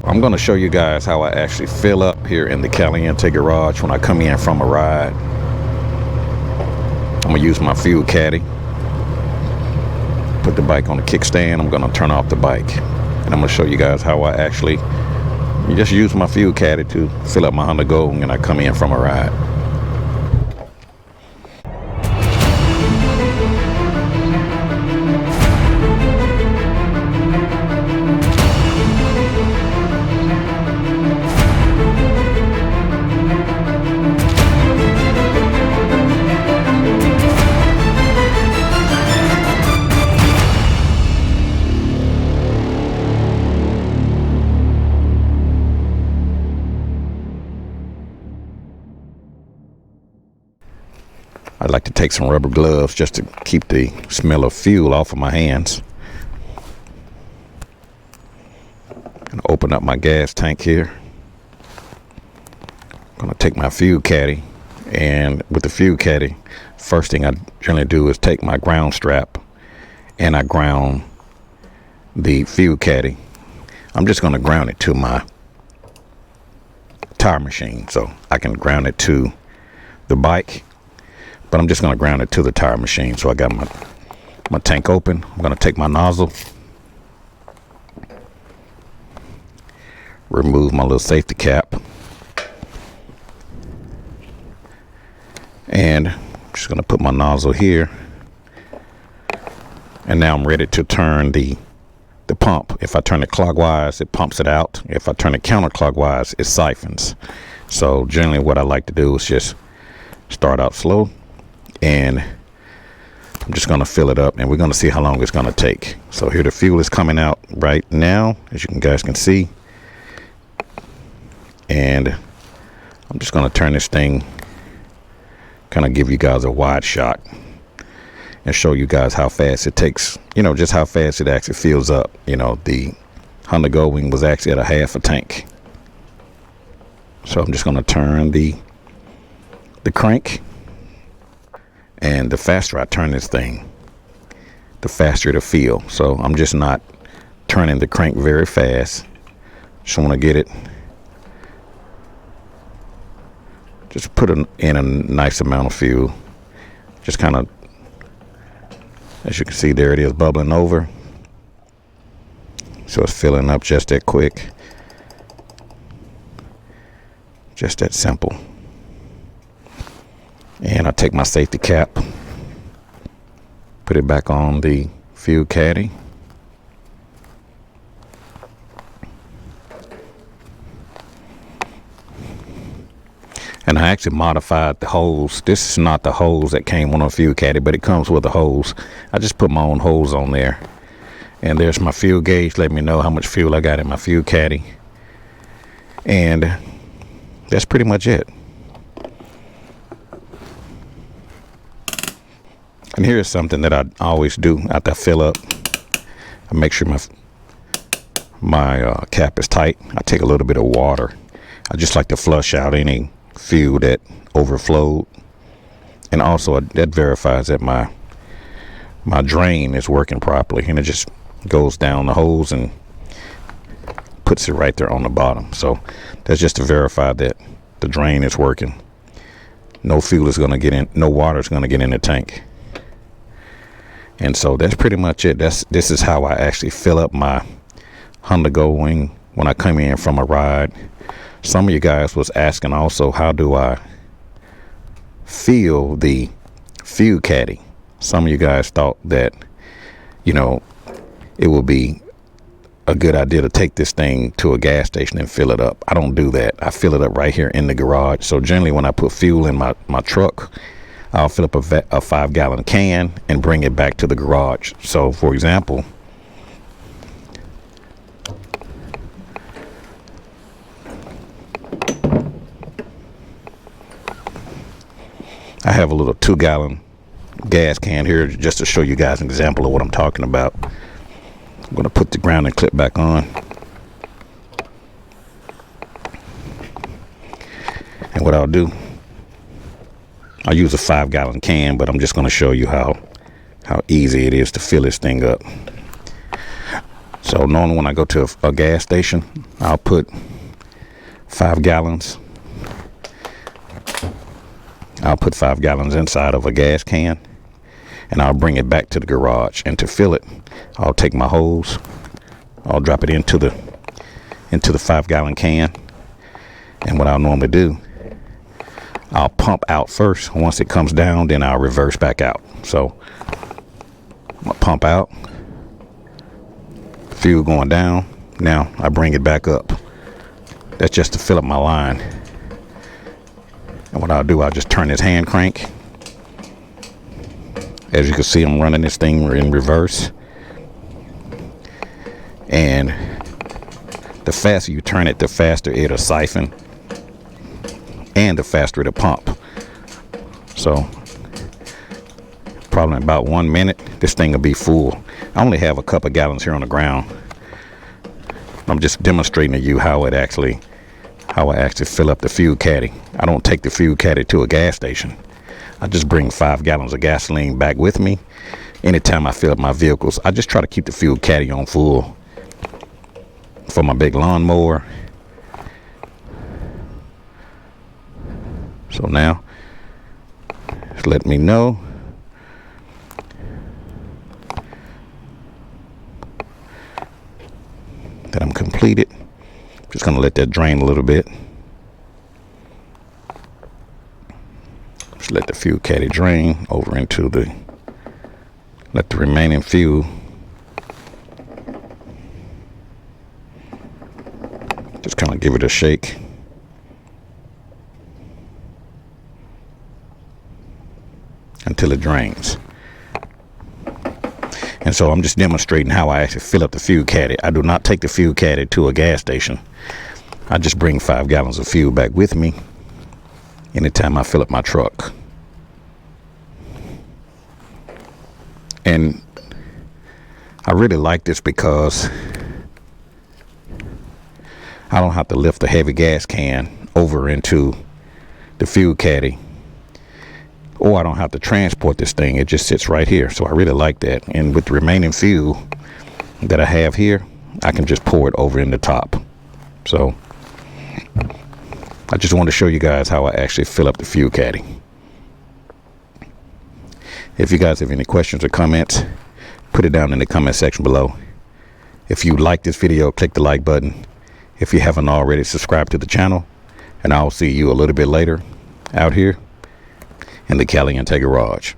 I'm going to show you guys how I actually fill up here in the Caliente garage when I come in from a ride. I'm going to use my Fuel Caddy. Put the bike on the kickstand. I'm going to turn off the bike. And I'm going to show you guys how I actually just use my Fuel Caddy to fill up my Honda Goldwing when I come in from a ride. I'd like to take some rubber gloves just to keep the smell of fuel off of my hands. Gonna open up my gas tank here. Gonna take my Fuel Caddy, and with the Fuel Caddy, first thing I generally do is take my ground strap and I ground the Fuel Caddy. I'm just gonna ground it to my tire machine, so I can ground it to the bike. But I'm just going to ground it to the tire machine. So I got my tank open. I'm going to take my nozzle, remove my little safety cap, and I'm just going to put my nozzle here. And now I'm ready to turn the pump. If I turn it clockwise, it pumps it out. If I turn it counterclockwise, it siphons. So generally what I like to do is just start out slow. And I'm just going to fill it up, and we're going to see how long it's going to take. So here the fuel is coming out right now, as you guys can see. And I'm just going to turn this thing, kind of give you guys a wide shot and show you guys how fast it takes, just how fast it actually fills up. The Honda Goldwing was actually at a half a tank. So I'm just going to turn the crank. And the faster I turn this thing, the faster it'll feel. So I'm just not turning the crank very fast. Just want to get it. Just put in a nice amount of fuel. Just kind of, as you can see, there it is bubbling over. So it's filling up just that quick. Just that simple. And I take my safety cap, put it back on the Fuel Caddy. And I actually modified the hose. This is not the hose that came on a Fuel Caddy, but it comes with a hose. I just put my own hose on there. And there's my fuel gauge, letting me know how much fuel I got in my Fuel Caddy. And that's pretty much it. And here's something that I always do after I fill up. I make sure my cap is tight. I take a little bit of water. I just like to flush out any fuel that overflowed. And also that verifies that my drain is working properly. And it just goes down the hose and puts it right there on the bottom. So that's just to verify that the drain is working. No fuel is going to get in. No water is going to get in the tank. And so that's pretty much it. This is how I actually fill up my Honda Goldwing when I come in from a ride. Some of you guys was asking also, how do I fill the Fuel Caddy? Some of you guys thought that, it would be a good idea to take this thing to a gas station and fill it up. I don't do that. I fill it up right here in the garage. So generally when I put fuel in my truck, I'll fill up a 5-gallon can and bring it back to the garage. So, for example, I have a little 2-gallon gas can here just to show you guys an example of what I'm talking about. I'm going to put the grounding clip back on. And what I'll do, I'll use a 5-gallon can, but I'm just going to show you how easy it is to fill this thing up. So normally when I go to a gas station, I'll put 5 gallons. I'll put 5 gallons inside of a gas can, and I'll bring it back to the garage. And to fill it, I'll take my hose, I'll drop it into the 5-gallon can, and what I'll normally do, I'll pump out first. Once it comes down, then I'll reverse back out. So I'm gonna pump out, fuel going down. Now I bring it back up. That's just to fill up my line. And what I'll do, I'll just turn this hand crank. As you can see, I'm running this thing in reverse. And the faster you turn it, the faster it'll siphon, and the faster it'll pump. So probably in about 1 minute, this thing will be full. I only have a couple gallons here on the ground. I'm just demonstrating to you how I actually fill up the Fuel Caddy. I don't take the Fuel Caddy to a gas station. I just bring 5 gallons of gasoline back with me anytime I fill up my vehicles. I just try to keep the Fuel Caddy on full for my big lawnmower. So now, just let me know. That I'm completed. Just gonna let that drain a little bit. Just let the Fuel Caddy drain over into let the remaining fuel just kind of give it a shake. Until it drains. And so I'm just demonstrating how I actually fill up the Fuel Caddy. I do not take the Fuel Caddy to a gas station. I just bring 5 gallons of fuel back with me anytime I fill up my truck. And I really like this because I don't have to lift the heavy gas can over into the Fuel Caddy, or I don't have to transport this thing. It just sits right here. So I really like that. And with the remaining fuel that I have here, I can just pour it over in the top. So I just want to show you guys how I actually fill up the Fuel Caddy. If you guys have any questions or comments, put it down in the comment section below. If you like this video, click the like button. If you haven't already, subscribe to the channel, and I'll see you a little bit later out here in the Caliente garage.